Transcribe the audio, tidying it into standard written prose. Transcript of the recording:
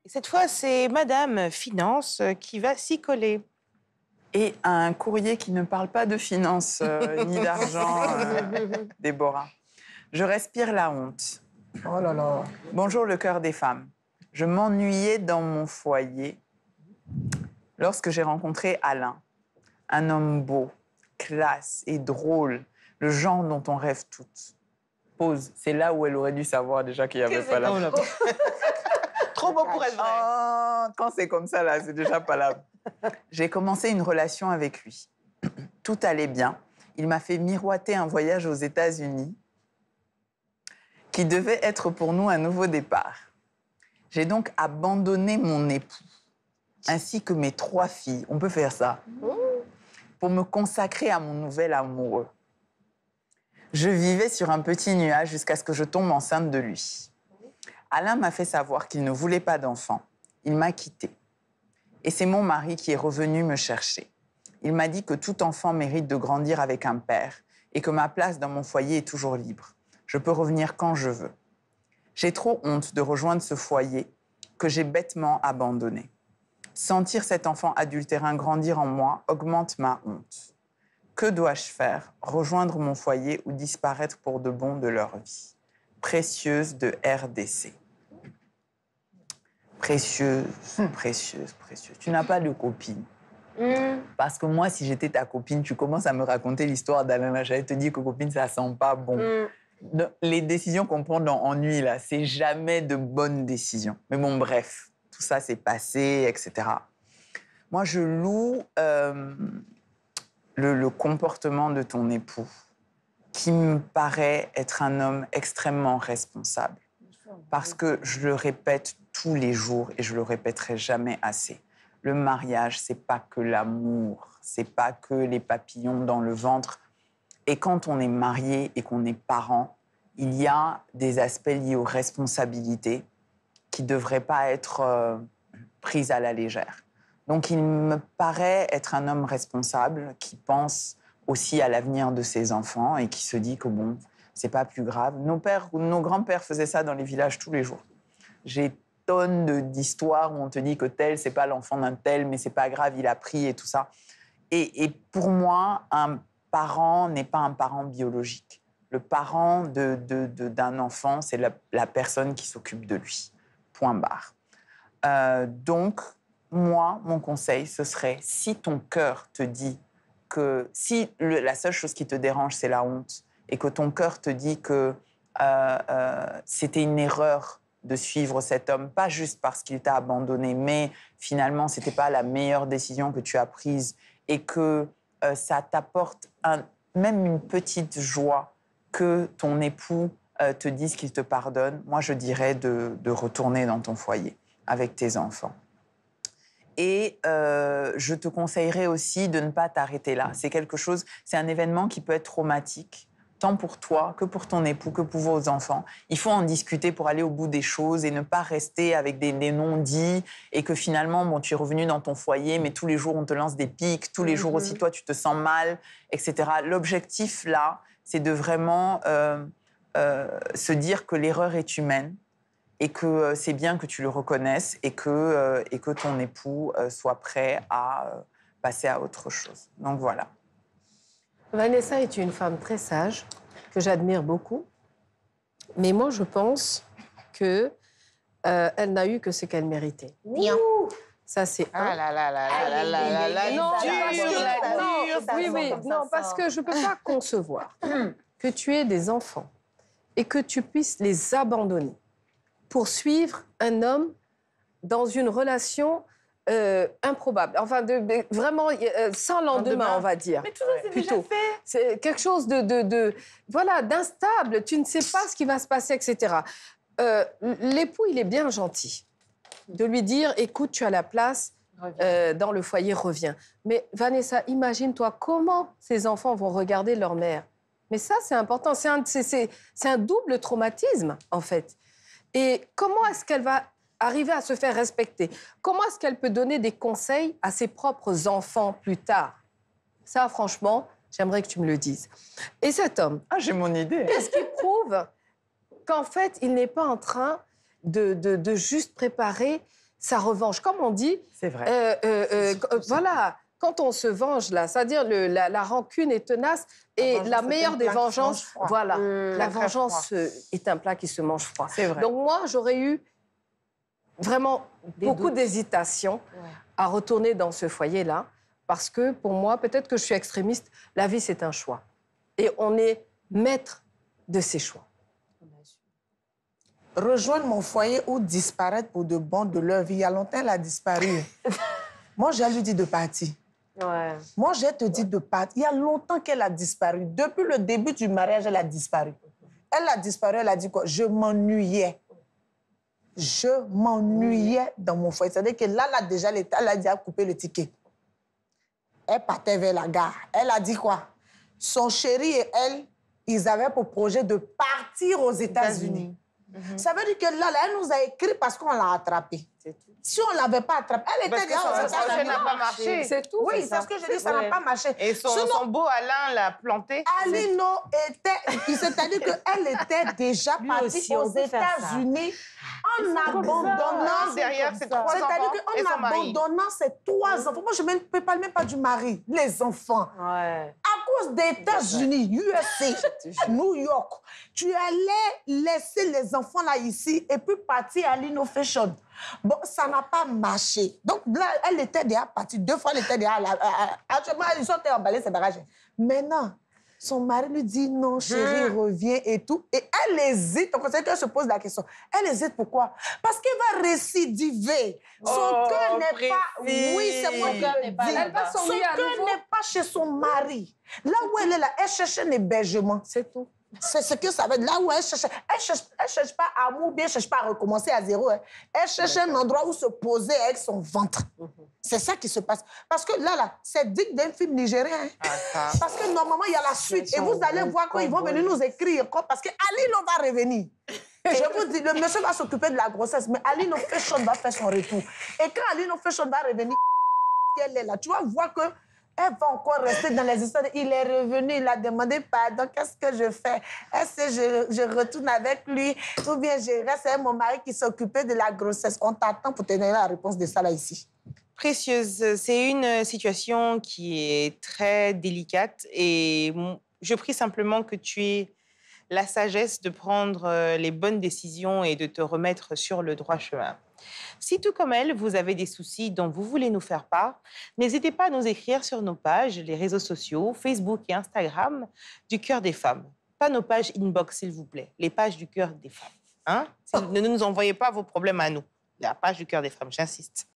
Et cette fois, c'est Madame Finance qui va s'y coller. Et un courrier qui ne parle pas de finances ni d'argent, Déborah. Je respire la honte. Oh là là. Bonjour le cœur des femmes. Je m'ennuyais dans mon foyer lorsque j'ai rencontré Alain. Un homme beau, classe et drôle, le genre dont on rêve toutes. Pause. C'est là où elle aurait dû savoir déjà qu'il n'y avait pas la... Trop beau pour être vrai. Oh, quand c'est comme ça, là, c'est déjà pas là. J'ai commencé une relation avec lui. Tout allait bien. Il m'a fait miroiter un voyage aux États-Unis qui devait être pour nous un nouveau départ. J'ai donc abandonné mon époux, ainsi que mes 3 filles. On peut faire ça. Pour me consacrer à mon nouvel amoureux. Je vivais sur un petit nuage jusqu'à ce que je tombe enceinte de lui. Alain m'a fait savoir qu'il ne voulait pas d'enfant. Il m'a quittée. Et c'est mon mari qui est revenu me chercher. Il m'a dit que tout enfant mérite de grandir avec un père et que ma place dans mon foyer est toujours libre. Je peux revenir quand je veux. J'ai trop honte de rejoindre ce foyer que j'ai bêtement abandonné. Sentir cet enfant adultérin grandir en moi augmente ma honte. Que dois-je faire? Rejoindre mon foyer ou disparaître pour de bon de leur vie? Précieuse de RDC. Précieuse. Tu n'as pas de copine. Parce que moi, si j'étais ta copine, tu commences à me raconter l'histoire d'Alain. J'allais te dire que copine, ça sent pas bon. Les décisions qu'on prend dans Ennui, là, c'est jamais de bonnes décisions. Mais bon, bref, tout ça s'est passé, etc. Moi, je loue le comportement de ton époux, qui me paraît être un homme extrêmement responsable. Parce que je le répète tous les jours et je le répéterai jamais assez. Le mariage, c'est pas que l'amour, c'est pas que les papillons dans le ventre. Et quand on est marié et qu'on est parent, il y a des aspects liés aux responsabilités qui ne devraient pas être prises à la légère. Donc il me paraît être un homme responsable qui pense aussi à l'avenir de ses enfants et qui se dit que bon, c'est pas plus grave. Nos grands-pères faisaient ça dans les villages tous les jours. J'ai tonnes d'histoires où on te dit que tel, c'est pas l'enfant d'un tel, mais c'est pas grave, il a pris et tout ça. Et pour moi, un parent n'est pas un parent biologique. Le parent d'un enfant, c'est la personne qui s'occupe de lui. Point barre. Donc, moi, mon conseil, ce serait, si ton cœur te dit que... Si la seule chose qui te dérange, c'est la honte, et que ton cœur te dit que c'était une erreur de suivre cet homme, pas juste parce qu'il t'a abandonné, mais finalement, c'était pas la meilleure décision que tu as prise, et que ça t'apporte même une petite joie que ton époux te dise qu'il te pardonne, moi, je dirais de retourner dans ton foyer avec tes enfants. Et je te conseillerais aussi de ne pas t'arrêter là. C'est un événement qui peut être traumatique, tant pour toi que pour ton époux, que pour vos enfants. Il faut en discuter pour aller au bout des choses et ne pas rester avec des non-dits et que finalement, bon, tu es revenu dans ton foyer, mais tous les jours, on te lance des pics, tous les jours aussi, toi, tu te sens mal, etc. L'objectif, là, c'est de vraiment se dire que l'erreur est humaine et que c'est bien que tu le reconnaisses et que ton époux soit prêt à passer à autre chose. Donc voilà. Vanessa est une femme très sage, que j'admire beaucoup. Mais moi, je pense qu'elle n'a eu que ce qu'elle méritait. Bien. Ça, c'est Ah là là là là là là là. Non, dur. non, parce que je ne peux pas concevoir que tu aies des enfants et que tu puisses les abandonner pour suivre un homme dans une relation improbable. Enfin, vraiment sans lendemain, on va dire. Mais tout ça, c'est déjà fait. C'est quelque chose voilà, d'instable. Tu ne sais pas ce qui va se passer, etc. L'époux, il est bien gentil de lui dire, écoute, tu as la place dans le foyer, reviens. Mais Vanessa, imagine-toi comment ces enfants vont regarder leur mère. Mais ça, c'est important. C'est un double traumatisme, en fait. Et comment est-ce qu'elle va arriver à se faire respecter? Comment est-ce qu'elle peut donner des conseils à ses propres enfants plus tard? Ça, franchement, j'aimerais que tu me le dises. Et cet homme... Ah, j'ai mon idée. Est-ce qu'il prouve qu'en fait, il n'est pas en train de juste préparer sa revanche. Comme on dit, C'est vrai. voilà, quand on se venge, là, c'est-à-dire la rancune est tenace et la meilleure des vengeances, voilà, la vengeance est un plat qui se mange froid. C'est vrai. Donc moi, j'aurais eu vraiment beaucoup d'hésitation à retourner dans ce foyer-là parce que pour moi, peut-être que je suis extrémiste, la vie, c'est un choix. Et on est maître de ses choix. Rejoindre mon foyer ou disparaître pour de bon de leur vie. Il y a longtemps, elle a disparu. Moi, je lui dis de partir. Ouais. Moi, je te dis de partir. Il y a longtemps qu'elle a disparu. Depuis le début du mariage, elle a disparu. Elle a disparu, elle a dit quoi? Je m'ennuyais. Je m'ennuyais dans mon foyer. C'est-à-dire que là, déjà, l'État, elle a déjà coupé le ticket. Elle partait vers la gare. Elle a dit quoi? Son chéri et elle, ils avaient pour projet de partir aux États-Unis. Ça veut dire que là, elle nous a écrit parce qu'on l'a attrapée. Si on ne l'avait pas attrapée, elle était déjà aux Ça États-Unis. n'a pas marché. C'est tout. Oui, c'est ce que je dis, ça n'a pas marché. Et son beau Alain l'a planté. Alino était... C'est-à-dire qu'elle était déjà partie aussi, aux on peut faire ça. États-Unis en abandonnant... Derrière ses 3 enfants C'est-à-dire et qu'en son mari. abandonnant ses 3 enfants... Moi, je ne parle même pas du mari, les enfants. Ouais. À cause des États-Unis, USA, New York, tu allais laisser les enfants là ici et puis partir à l'Innovation. Bon, ça n'a pas marché. Donc là, elle était déjà partie. 2 fois, elle était déjà... Actuellement, ils ont emballé ses bagages. Maintenant, son mari lui dit non, chérie, reviens et tout. Et elle hésite. Donc, c'est qu'elle se pose la question. Elle hésite pourquoi? Parce qu'elle va récidiver. Son cœur n'est pas... Oui, c'est moi qui le dis. Elle va Son s'ennuyer à cœur nouveau. n'est pas chez son mari. Là où elle est là, elle cherche un hébergement. C'est tout. C'est ce que ça veut dire. Là où elle cherche pas amour, bien, elle cherche pas à recommencer à zéro. Hein. Elle cherche un endroit où se poser avec son ventre. C'est ça qui se passe. Parce que là, c'est digne d'un film nigérien. Hein. Parce que normalement, il y a la suite. Et vous allez voir qu'ils vont venir nous écrire. Parce que Alino va revenir. Je vous dis, le monsieur va s'occuper de la grossesse, mais Alino Fashion va faire son retour. Et quand Alino Fashion va revenir, elle est là. Tu vas voir que elle va encore rester dans les histoires. Il est revenu, il a demandé pardon. Qu'est-ce que je fais? Est-ce que je retourne avec lui? Ou bien je reste avec mon mari qui s'occupait de la grossesse? On t'attend pour te donner la réponse de ça là ici. Précieuse, c'est une situation qui est très délicate et je prie simplement que tu aies la sagesse de prendre les bonnes décisions et de te remettre sur le droit chemin. Si tout comme elle, vous avez des soucis dont vous voulez nous faire part, n'hésitez pas à nous écrire sur nos pages, les réseaux sociaux, Facebook et Instagram du Cœur des Femmes. Pas nos pages inbox, s'il vous plaît, les pages du Cœur des Femmes. Hein? Ne nous envoyez pas vos problèmes à nous. La page du Cœur des Femmes, j'insiste.